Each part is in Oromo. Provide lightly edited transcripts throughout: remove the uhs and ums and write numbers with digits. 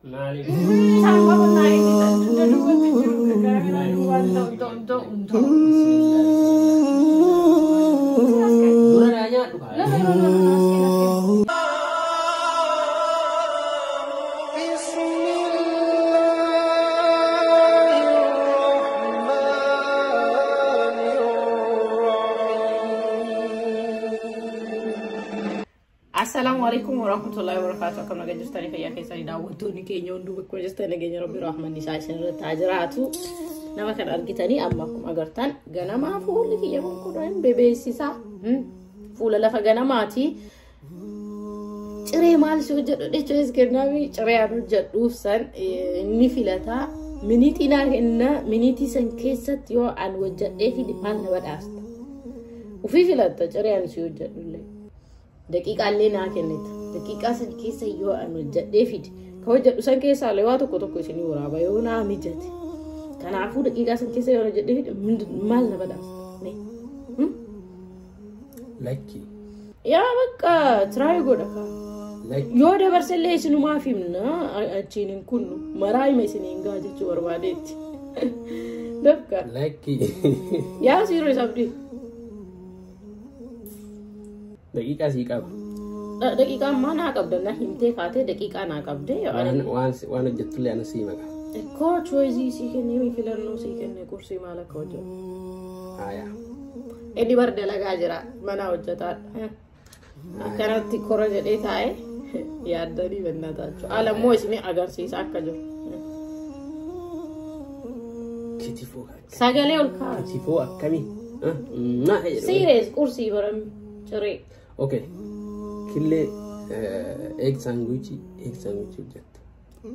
Mali. Sama ko na Assalamualaikum warahmatullahi wabarakatuh. Akkam nagaa jirtanii fayyaa keessanii daawwattoonni keenya hunduu bakka jirtan nageenya Rabbi rahman isaa isinirratti haa jiraatu. Nama kan argitanii amma akkuma agartan ganamaa fuulli kiyya kun bebeessisa. Fuula lafa ganamaati. Ciree maal si hojjedhu jechuunis kennaami ciree aan hojjedhuuf san inni filataa miniitii naa kenna miniitii san keessatti yoo aan hojjedhee fi maal na badhaasta. Ufii filatta ciree aan si hojjedhullee. Daqiiqa illee naa kennita. Daqiiqa san keessa yoo aan hojjedhee fidi. Ka hojjedhu san keessaa illee waa tokko isinii waraaba yoo naa mijate. Kanaafuu daqiiqa san keessa yoo hojjedhee fidi maal na badhaasta? Lucky. Yaa bakka tiraay godha ka. Yoo dabarsellee isinumaaf himna achiin hin kunnu maraa hima isiniin gaa jechuu barbaadeetti. Dabka. Lucky. Yaa siiroo sabdii. Daqiiqa sii qaba. Daqiiqa ammaa naa qabda na himtee kaatee daqiiqa naa qabde. Waan hojjettullee ana sii maka. Koo choizii sii kennee filannoo sii kennee kursii maal akka hojjetu. Haaya. Inni bar dalagaa jira mana hojjetaadha. Akkanatti kora jedhee taa'ee yaaddanii bannataa jechuudha. Alammoo isin agarsiisa akka jiru. Kitifoo. Sagalee ol kaa'u. Kitifoo akkamii? Serious kursii baramii ciree. Okay. Kille egg sandwich hojjetta.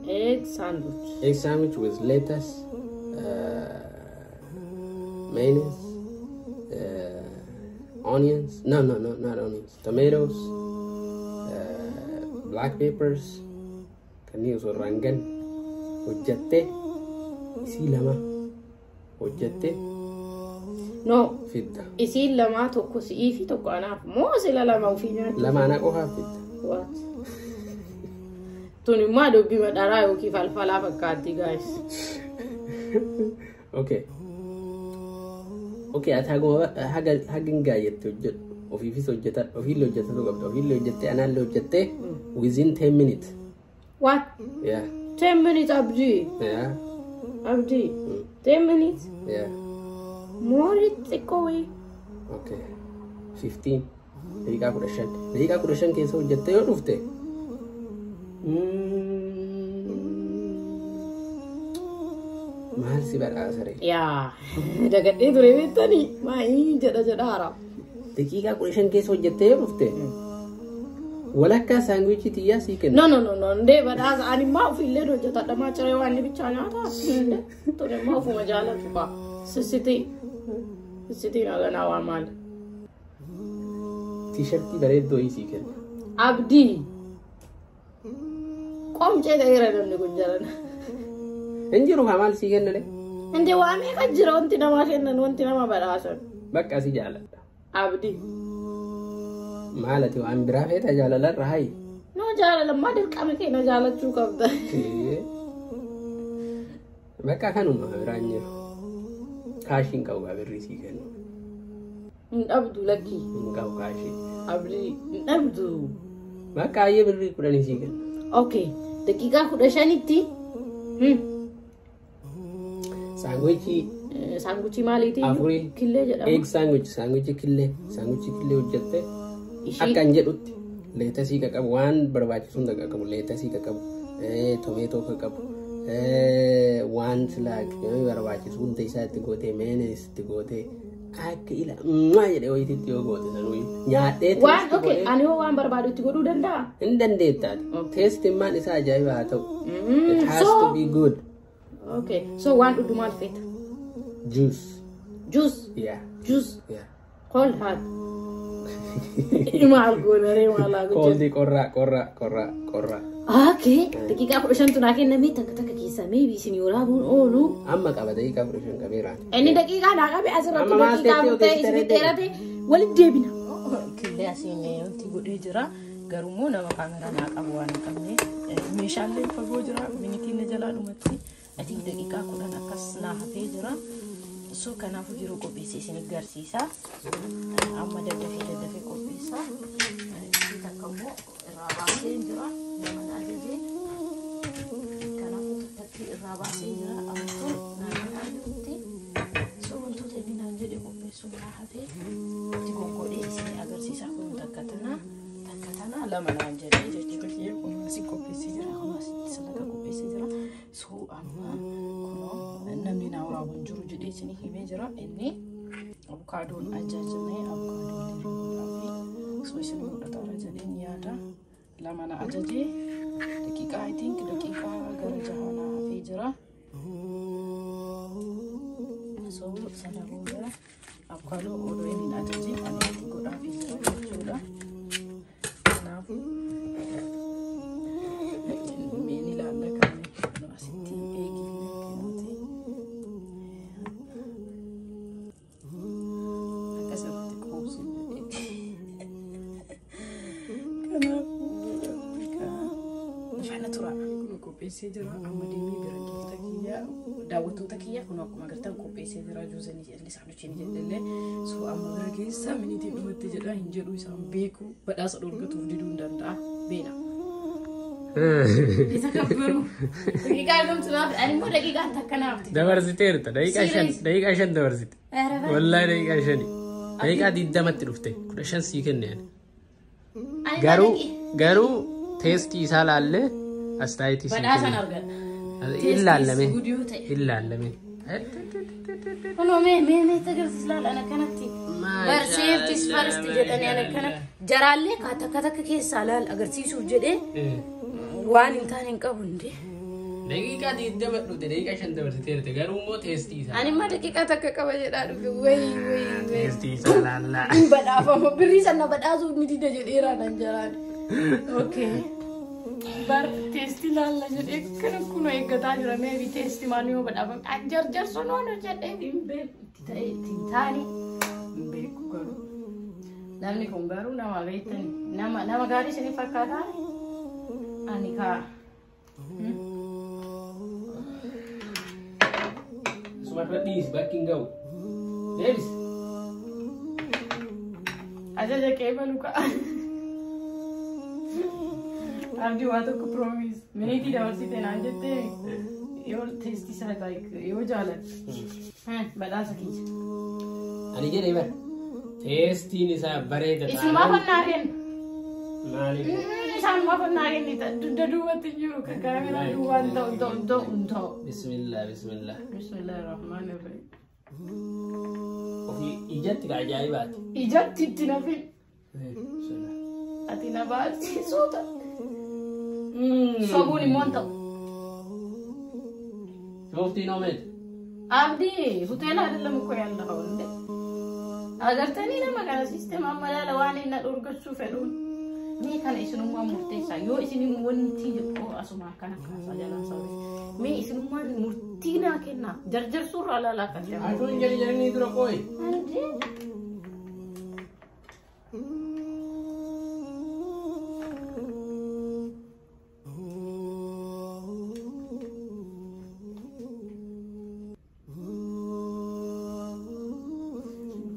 Egg sandwich. Egg sandwich with lettuce, mayonnaise, onions. No, not onions. Tomatoes, black peppers. Kanneen osoo rangan hojjette isii lama hojjette. No. Fidda. Isin lama tokko si'ii fi tokko anaaf moo sila lama ofii nyaatu? Lama ana qofaaf fidda. What? Tuni maa dubbii madharaa yookiin falfalaa fakkaatti guys. Okay. Okay, ati hagin gaayette hojjedhu. Ofiifis hojjetadha. Ofiillee hojjetatu qabda. Ofiillee hojjettee anaallee hojjettee within 10 minutes. What? Yeah. 10 minutes Abdi. Yeah. Abdi. 10 minutes? Yeah. More xiqqoo. Okay. 15. Daqiiqaa 15. Daqiiqaa 15 keessa hojjettee yoo dhufte. Maal si badhaasare? Yaa. Dagadhee ture beektanii. Maayii jedha haara. Daqiiqaa 15 keessa hojjettee yoo dhufte. Walakkaa saandwichii tiyyaa sii kenna. No. Ndee badhaasa ani maa ofiillee hojjetadha maa ciree waan inni bichaa nyaata. Tole maa ofuma jaalatu qaba. Sisitii naganaa waa maali? T-shirtii bareeddoo isii kenna. Abdii. Qomcee ta'eera namni kun jalan. Injiru haa maal sii kennale? Inde waa meeqa jira wanti namaa kennan wanti nama badhaasan. Bakka si jaaladha. Abdii. Maalati waan biraa feeta jaalalarra hayi? No jaalalammaa dirqama keenya jaalachuu qabda. Bakka kanuma biraan jiru. Kaashiin qabu birrii sii kennu. Hin dhabdu lakkii. Hin qabu kaashii. Abdii hin dhabdu. Bakka ayyee birrii 10 sii kennu. Okay. Daqiiqaa 15tti. Saanguchii maaliiti? Afurii. Killee jedhama. Egg sandwich. Saanguchii killee hojjette. Akkan jedhutti leetasii ka qabu waan barbaachisu hunda ka qabu leetasii ka qabu tomaatoo ka qabu waan slaag barbaachisu hunda isaa itti gootee mayonnaise itti gootee akka ila jedhee wayititti yoo goote sanuu nyaadhee waan okay ani hoo waan barbaadu itti godhuu danda'a? Hin dandeettaati. Teestimmaan isaa ajaa'iba haa ta'u. It has to be good. Okay. So waan dhudhu maal feeta? Juice. Yeah. Cold hard. Maal goonaree maal haa Cold qorra. Okay. Daqiiqaa 15 naa kennamee takka keessa maybe isin waraabuun oolu. Amma qaba daqiiqaa 15 qabeera. Inni daqiiqaa naa qabe asirratti daqiiqaa murtee isin dheerate walitti deebina. Killee asiin wanti godhee jira. Garuu nama kaameraa naa qabu waan hin qabne meeshaaleen fagoo jira minitiin na jalaa dhumatti atiin daqiiqaa 10 akkas naa hafee jira so kanaafuu jiru qopheessee isin agarsiisa amma daddafee qopheessa takka immoo irraa baasee jira nama ajajee kanaafuu takka irraa baasee jira ammoo naannoo jirutti so wantoota inni naan jedhe qopheessuu naa hafee itti goggodhee isin agarsiisa kun takka tana lama naan jedhee jechuudha si qopheessee jira ammas salaqa qopheessee jira so amma namni na waraabun jiru jedhee isin himee jira inni avokaadoon ajajamee avokaadoon so isin fudhata jedheen yaada lama na ajajee daqiiqaa I think daqiiqaa gara 6 na hafee jira so sana booda avokaadoon odoo inni ajajee ani itti godhaafii jira jechuudha kanaafuu meen ilaalla kan asitti eegi qopheessee jira amma deemee bira geejjiba kiyya daawwattoota kiyya kun akkuma agartan qopheessee jira juusanii jedhanii saanuchiin jedhelle so amma bira geessa minitii dhumatti jedha hin jedhu isaan beeku badhaasa dhorgatuuf diduu hin danda'a beena isa kabbaru daqiiqaa gamtunaaf ani immoo daqiiqaa takkanaaf dabarsiteerta daqiiqaa 5 dabarsite wallahi daqiiqaa 5 daqiiqaa 20tti dhufte 15 sii kenneen garuu teestii isaa laalle astaayiti badhaasa argata illaalame Ono me tagarsiis laal ana kanatti barseeftis farsti jedhanii ana kana jaraallee kata keessaa laal agarsiisuuf jedhee waan hin taane hin qabu inde daqiiqaa 20 dhufte daqiiqaa 5 dabarsiteerte garuu immoo teestii isaa ani ma daqiiqaa takka qaba jedhaa dhufe way teestii isaa laalla badhaafama birrii sanna badhaasuuf miti jedheeraa nan jaraan okay bar testi laalla jedhee kana kuno eeggataa jira meebi testi maaniyo badhaafam jarjar sonoon jedhee bimbe taani beeku garuu namni kun garuu nama beektani nama gaarii isin fakkaataa ani kaa sumarra dhiis bakki hin ga'u deebis ajaja qeebalu ka'a abdi waa tokko promise minitii dabarsite naan jettee yoo testi isaa yoo jaalladhe badhaasa kiyya ani jedhee bar teestiin isaa bareeda isumaa fannaa kenna maaliif isaan maa fannaa kennita dugda duubatti jiru ka kaameraa duwwaan ta'u bismillah rahmaan irrahim ofii ijatti ka ajaa'ibaati ijatti itti nafi ati na baarsiisuuta sobuun immoo ta'u shoftiin oomeet abdi hoteela አይደለም እኮ ያለው እንዴ አገርተኒ ለማጋራ ሲስተም አማላላ ዋን እና ዶርገሱ ፈዱን ሜ ካለ ኢስኑማ ሙርቴሳ ዮ ኢስኒ ወንቲ ጀቆ አሱማ ካና ካሳጃላ ሰው ሜ ኢስኑማ ሙርቲና ከና ጀርጀር ሱራ ላላ ካለ አቱን ጀርጀርኒ ድሮቆይ እንዴ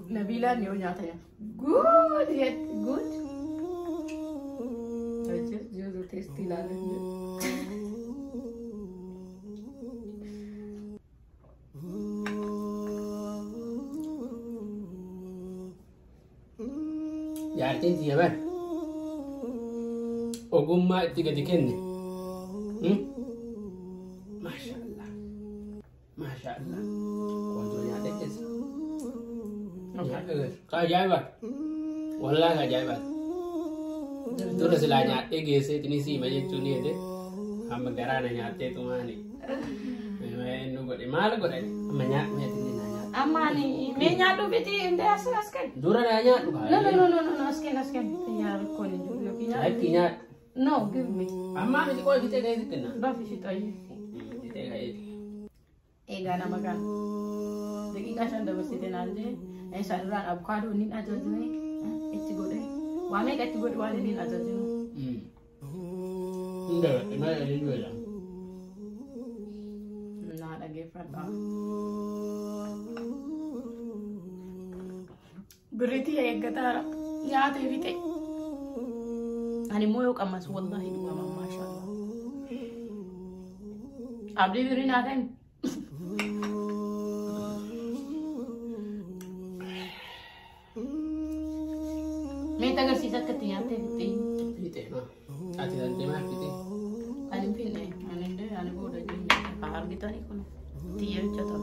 Nabilan yo nyata ya. Good yet good. Just tasty la. Yaartiin siya bar ogummaa itti gadi kenne maashaallah qoonjoo nyaata keessa kajaiba wallahi kajaiba dura silaa nyaadhee geesseetini siima jechuun ede amma garaana nyaattee tumaani nu godhe maal godhe amma nyaadheetini na nyaadhe amani me nyaadhu biti inde askan dura na nyaadhu no askan yaar ko ni yo ki nyaadhu no give me amma miti ko fite gaiti kenna ba fi tayi fite gaiti gana magan daqiiqa 5 dabarsite naalje Sarran avocado nin ajajne itti godhe waa meeqa itti godhe waan nin ajajnu Enggak, mana ada juga lah. Nah, lagi pada. Berarti ya kata ya ada vite. Ani moyo kamas wallahi dua mama mashallah. Abdi birina kan. Meta agar sisa ketinya vite. Vite, no. Ati dan tema vite. Ani pinne, ani deh, ani bodoh jadi kahar kita nih kono. Tiya jatuh.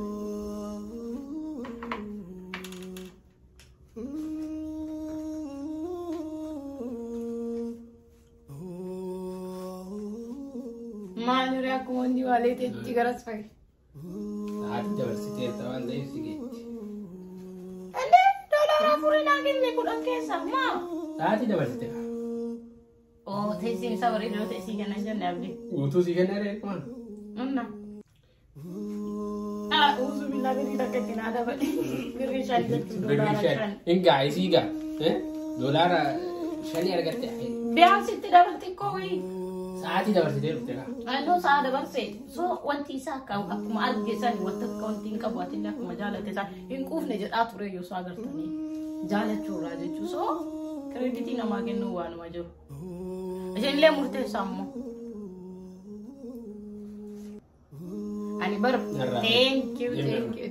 Malu aku mandi wale te cigaras pakai. Ati diversity tawan deh sih. Ande, dolar aku lagi nih kurang kesah mah. Ati diversity. Oh, testing sabari dulu testing kan aja nabi. Utu sih kan ada kemana? Mana? Ah, usu bila beri tak kena ada balik. Beri shani tu dolar shani. Enggak sih enggak. Dolar shani harga teh. Biar sih tidak berarti koi. Saat tidak bersih betul kan? Ano sa ada berarti. So wanti sa kau aku mal gesan waktu counting ka buatin aku majalah tesa. Inkuf ne jat ature yo so agar tani. Jalan curah je so kredit ina magen no wan majo. Jadi le murte sammo. Ani bar thank you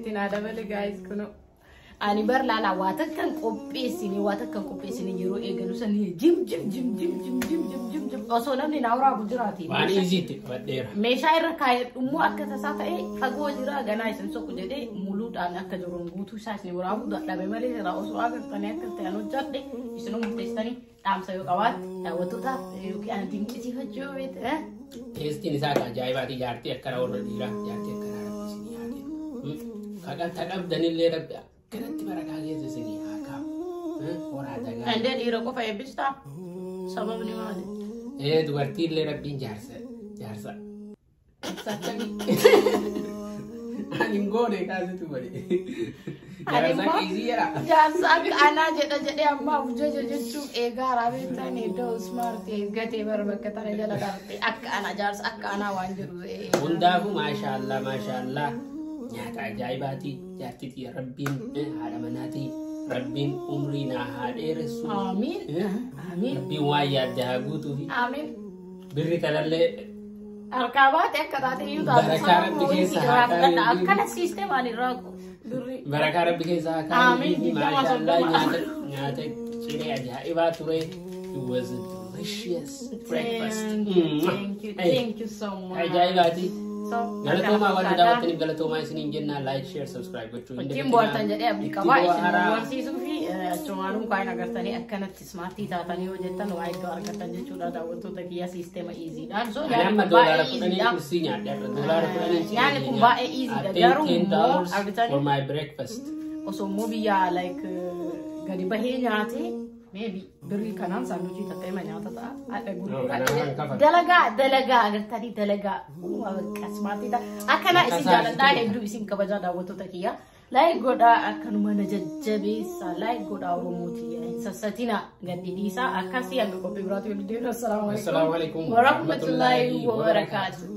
tinada bale guys kuno. Ani bar lala watakan kopesini jiro egalu sani jim. Oso namni nawra gujrati. Wani easy te wadera. Me shaira kay ummu akka sata fago jira gana isan so kujede mulut an akka jorong gutu sas ni wara bu da be mari ra oso aga tane akka tano jadde isno mutestani tam sayo kawat watuta yuki an tinki hajo vet Esti ni saka jaibati jarti akkara or dira jarti akkara sini age. Kaga takab danil le rabbi kerati baraka ge sini aka. Ora daga. Ande diro ko fa ebista sabab ni mali. Dubartiin le rabbiin jaarsa. Sattani. Ani ngoone kaasitu bari. Jaarsa kiisiira. Jaarsa akka anaa jedhe amma hojjecha jechuun eegaa raabitanii iddoo smart eeggatee bakka tana jala darbee akka anaa jaarsa akka anaa waan jiru. Hundaafuu maashaallah nyaata ajaa'ibaati jaartitii rabbiin haadha manaatii. Rabbiin umrii naa haa dheeressu. Amiin. Rabbiin waan yaadde haa guutuufi. Amiin. Birri kanallee. Harkaa baate akka taate iyyuu taate. Barakaa rabbi keessa haa kaa'u. Akkana siisteemaan irraa birri. Barakaa rabbi keessa haa kaa'u. Amiin. Maashaallah nyaata ciree ajaa'ibaa ture. It was a delicious breakfast. Thank you so much. Ajaa'ibaati. Galatoomaa waan daawwattaniif galatoomaa isiniin jennaan like share subscribe gochuu hin Ittiin bohaartan jedhee abdii qabaa isin barsiisuu fi achumaanuun kaa'in agartanii akkanatti smartii taatanii yoo jettan waa iddoo argatan jechuudha daawwattoota kiyya siisteema iiziidhaan. So amma doolaara kudhanii kursii nyaadhe doolaara kudhanii yaani kun baay'ee iiziidha garuu immoo argitanii for my breakfast osoo immoo biyya like gadi bahee nyaate maybe birrii kanaan saanduchii tatta'ima nyaata ta'a haadha gurgurtaa dalagaa agartanii dalagaa smartii ta'a akkanaa isin jaaladhaa hedduu isin kabajaa daawwattoota kiyya laayik godhaa akkanuma na jajjabeessa laayik godhaa oromootii sassatina gadi dhiisaa akkasii hanga qophii biraatti waliin deemnu assalaamu alaikum warahmatullaahi wabarakaatuh.